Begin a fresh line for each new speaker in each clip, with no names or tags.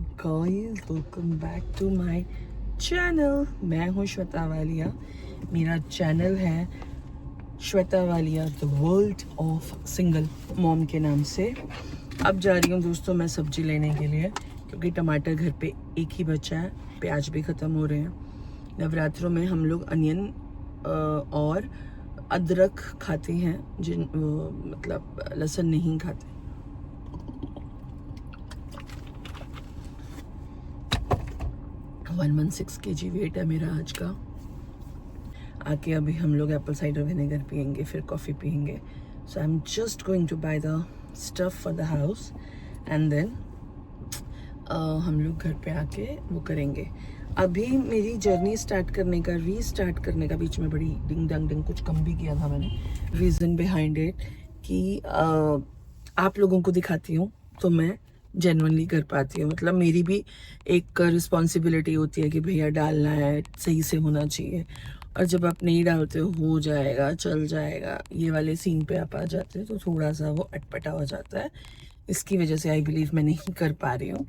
Guys, welcome back to my channel. मैं हूँ श्वेता वालिया। मेरा चैनल है Shweta Walia the world of single mom के नाम से। अब जा रही हूँ दोस्तों मैं सब्जी लेने के लिए, क्योंकि टमाटर घर पे एक ही बचा है, प्याज भी ख़त्म हो रहे हैं। नवरात्रों में हम लोग अनियन और अदरक खाते हैं, मतलब लहसुन नहीं खाते। 116 kg वेट है मेरा आज का। आके अभी हम लोग एप्पल साइडर विनेगर पियेंगे, फिर कॉफ़ी पियेंगे। So I am just going to buy the stuff for the house and then हम लोग घर पे आके वो करेंगे। अभी मेरी जर्नी रीस्टार्ट करने का बीच में बड़ी डिंग डंग डिंग कुछ कम भी किया था मैंने। रीज़न बिहाइंड इट कि आप लोगों को दिखाती हूँ तो मैं जेन्युइनली कर पाती हूँ। मतलब मेरी भी एक रिस्पॉन्सिबिलिटी होती है कि भैया डालना है, सही से होना चाहिए। और जब आप नहीं डालते हो जाएगा, चल जाएगा, ये वाले सीन पे आप आ जाते हैं तो थोड़ा सा वो अटपटा हो जाता है। इसकी वजह से आई बिलीव मैं नहीं कर पा रही हूँ।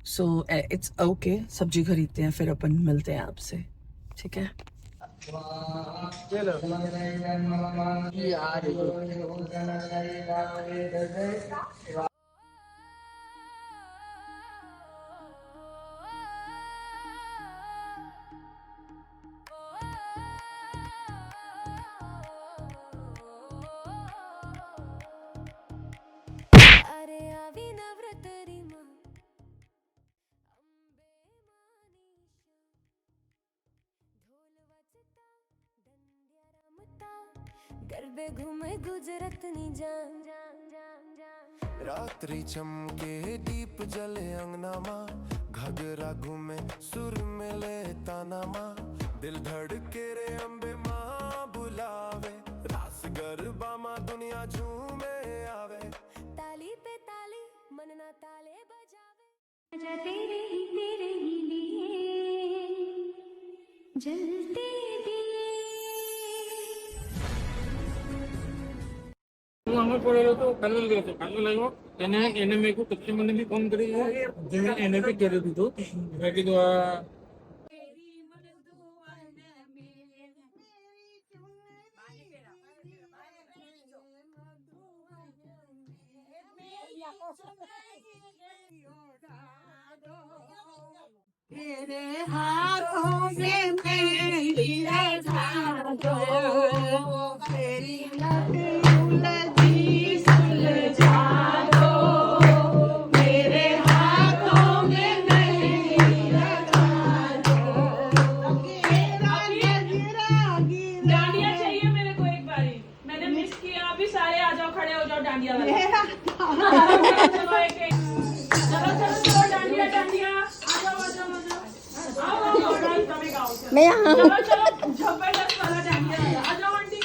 So it's okay. सब्जी खरीदते हैं, फिर अपन मिलते हैं आपसे, ठीक है?
गरबे घूमे गुजरत नी जान रात्रि चमके दीप जले अंगना माँ घगरा घूमे सुर में ले ताना माँ दिल धड़के रे अम्बे माँ बुलावे रास गरबा माँ दुनिया झूमे आवे ताली पे ताली मनना ताले बजावे तेरे ही लिए जलते
અમે પડેલો તો કાલે ગયો હતો, કાલે લાવ્યો એને મેં કચ્છી મને બી ફોન કરી જે મેં એને બી કર્યું હતું। મેં કીધું આ
तेरे हाथों में मेरी रखा दो तेरी उलझी सुलझा दो मेरे हाथों में मेरी रखा दो
डांडिया चाहिए मेरे को एक बारी। मैंने मिस किया। अभी सारे आ जाओ, खड़े हो जाओ डांडिया वाले। चलो एक एक चलो डांडिया डांडिया आ जाओ आओ मैं यहाँ। चलो जबरदस्त वाला डांडिया आ जाओ आंटी।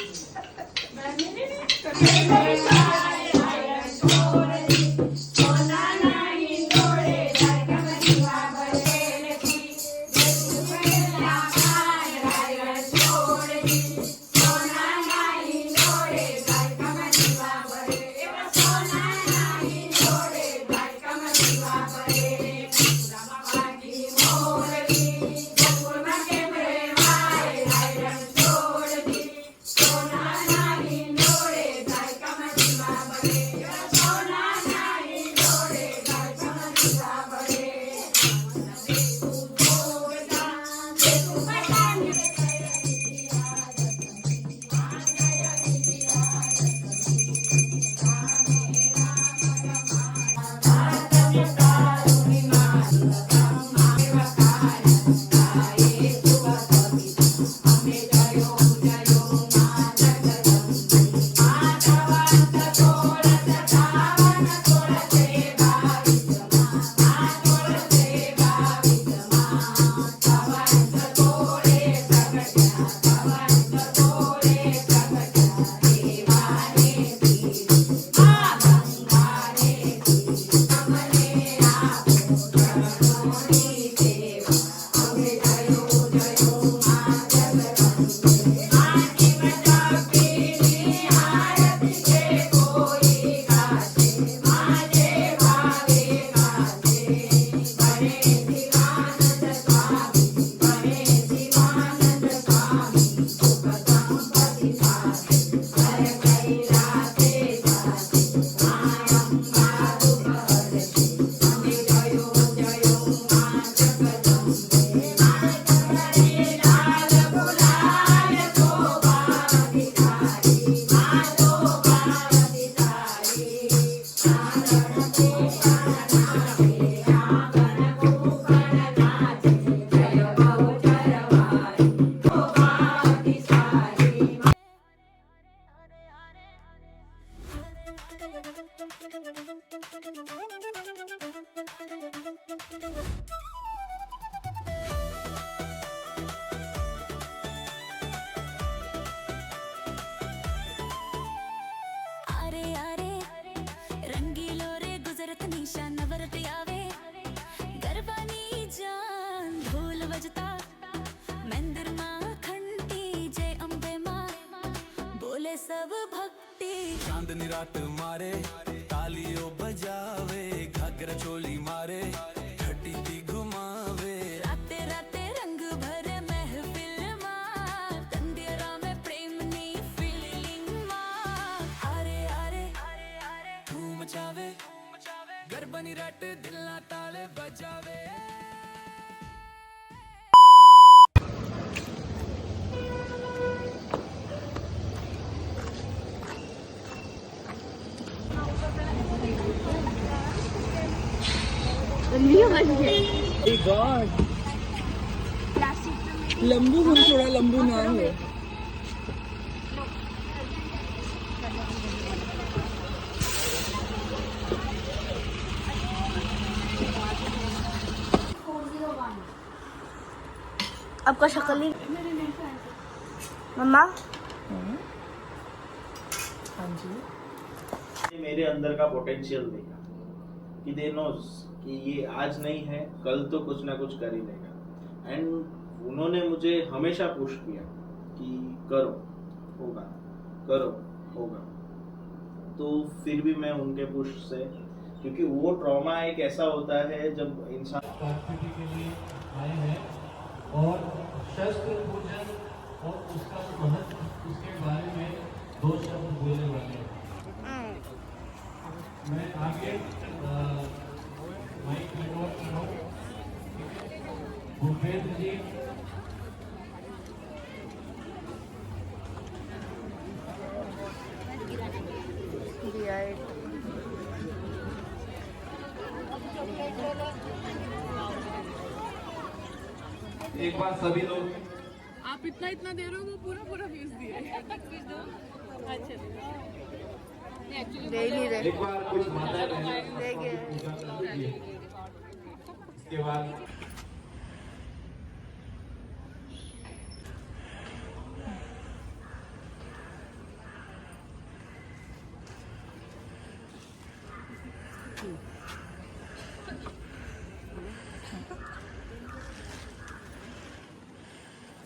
आरे आरे रंगीलो रे गुजरत निशा नवरत आवे गरबानी जान ढोल बजता मंदिर माँ घंटी जय अम्बे माँ बोले सब भक्ति
चांदनी रात मारे तालियों बजावे घाघरा चोली मारे घटी दी घुमावे
राते राते रंग भरे महफिल माँ तंदियरा में प्रेमनी फीलिंग माँ आरे आरे
धूम मचावे गरबनी रट दिल ना ताले बजावे
लंबू हूँ, थोड़ा लंबू ना हो।
आपका शक्ल ही मम्मा
हाँ जी,
ये मेरे अंदर का पोटेंशियल देखा कि दे नोज कि ये आज नहीं है, कल तो कुछ ना कुछ कर ही लेगा। एंड उन्होंने मुझे हमेशा पुश किया कि करो होगा, करो होगा। तो फिर भी मैं उनके पुश से, क्योंकि वो ट्रॉमा एक ऐसा होता है जब इंसान
संस्कृति के लिए आए हैं और शस्त्र पूजन और उसका महत्व उसके बारे में 2 शब्द बोलने वाले हैं। मैं आगे माइक रिकॉर्ड कर रहा हूँ। भूपेंद्र जी एक बार सभी लोग
आप इतना दे रहे हो, वो पूरा फीस दिए।
दे नहीं रहे
एक बार कुछ माताएं बहनें पूजा कर दीजिए। इसके बाद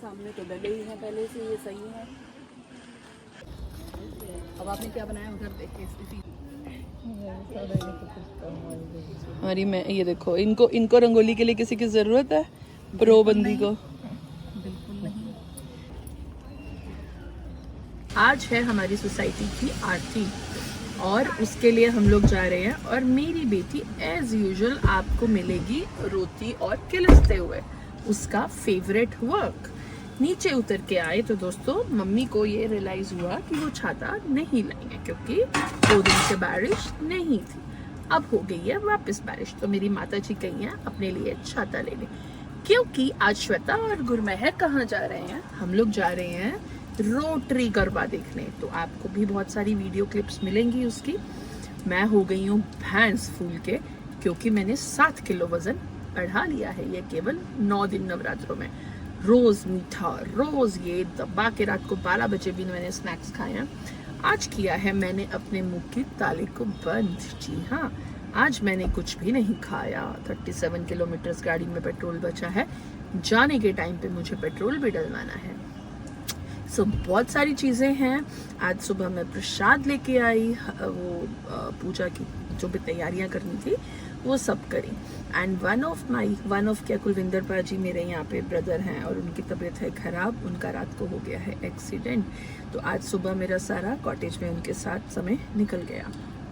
सामने तो डले ही हैं पहले से, ये सही है। अब आपने क्या बनाया उधर देख के स्थिति।
हमारी मैं ये देखो, इनको रंगोली के लिए किसी की जरूरत है? प्रो बंदी को
बिल्कुल नहीं।
आज है हमारी सोसाइटी की आरती और उसके लिए हम लोग जा रहे हैं। और मेरी बेटी एज यूजुअल आपको मिलेगी रोती और किलसते हुए, उसका फेवरेट वर्क। नीचे उतर के आए तो दोस्तों मम्मी को ये रियलाइज हुआ कि वो छाता नहीं लाएंगे क्योंकि 2 दिन से बारिश नहीं थी। अब हो गई है वापस बारिश, तो मेरी माता जी गई हैं अपने लिए छाता लेने। क्योंकि आज श्वेता और गुरमेहर कहाँ जा रहे हैं? हम लोग जा रहे हैं रोटरी गरबा देखने। तो आपको भी बहुत सारी वीडियो क्लिप्स मिलेंगी उसकी। मैं हो गई हूँ भैंस फूल के, क्योंकि मैंने 7 किलो वजन बढ़ा लिया है ये केवल 9 दिन नवरात्रों में। रोज मीठा, रोज ये दबा के रात को 12 बजे भी मैंने स्नैक्स खाए हैं। आज किया है मैंने अपने मुंह की ताले को बंद। जी हाँ, आज मैंने कुछ भी नहीं खाया। 37 किलोमीटर गाड़ी में पेट्रोल बचा है, जाने के टाइम पे मुझे पेट्रोल भी डलवाना है। सो बहुत सारी चीज़ें हैं। आज सुबह मैं प्रसाद लेके आई, वो पूजा की जो भी तैयारियां करनी थी वो सब करी। एंड वन ऑफ क्या कुलविंदर पाजी मेरे यहाँ पे ब्रदर हैं और उनकी तबीयत है ख़राब, उनका रात को हो गया है एक्सीडेंट। तो आज सुबह मेरा सारा कॉटेज में उनके साथ समय निकल गया।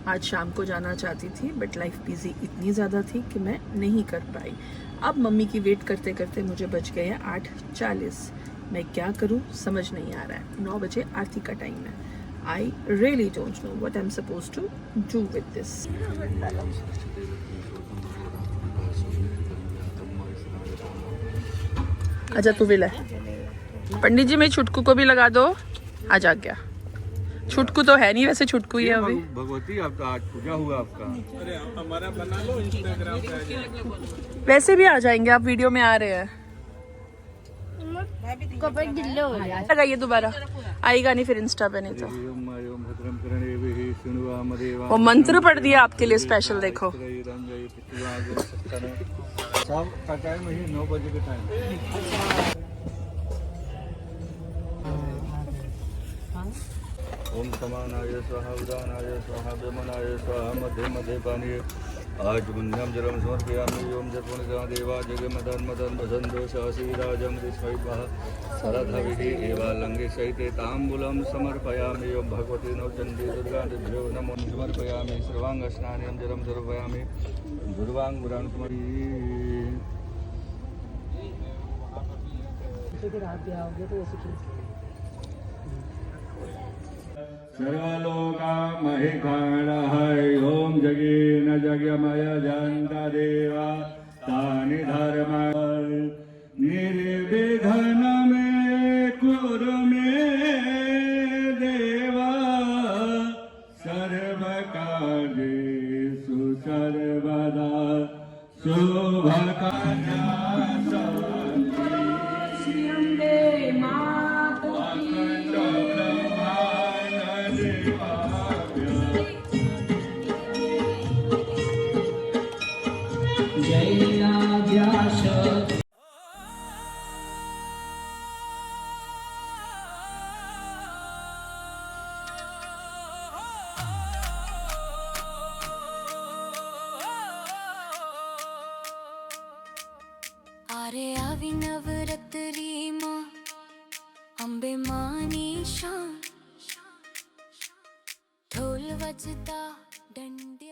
आज शाम को जाना चाहती थी बट लाइफ बिजी इतनी ज़्यादा थी कि मैं नहीं कर पाई। अब मम्मी की वेट करते करते मुझे बज गए हैं 8:40। मैं क्या करूं समझ नहीं आ रहा है। 9 बजे आरती का टाइम है। I really don't know what I am suppose to do with this. अच्छा तू भी ला, पंडित जी मेरी छुटकू को भी लगा दो। आ जा गया
छुटकू तो है नहीं, वैसे छुटकू ही है अभी।
भगवती आपका आज पूजा हुआ आपका।
वैसे भी आ जाएंगे, आप वीडियो में आ रहे हैं।
कपड़े गिल्ले हो गए।
लगाइए दोबारा, आएगा नहीं फिर इंस्टा पे, नहीं तो। वो मंत्र पढ़ दिया आपके लिए स्पेशल, देखो।
शाम का टाइम है 9 बजे का टाइम। ओम समानाय स्वाहा उदानाय स्वाहा विमनाय स्वाहा मध्य मध्य पानीय आज गुंजम जलम समर्पयामि। ओम जपनिका देवा जगमदन मदन वसंतो सहसीराजम ऋष्वैभः सरधविः एवालंगे सहिते ताम्बूलं समर्पयामि। ओम भगवती नवचंडी दुर्गा दिभ्यो नमो समर्पयामि। सर्वांग स्नानं जलम समर्पयामि। दुर्वांग पुराण सर्वलोका महिखण्डः ओम जगे न जगमय जन्ता देवा तानि धर्म निर्विघ्न में कुरु मे देवा सर्वकार्येषु सर्वदा शुभकार्या
आरे आवी नवरात्री माँ अंबे मानी शान ढोल बजता डंडे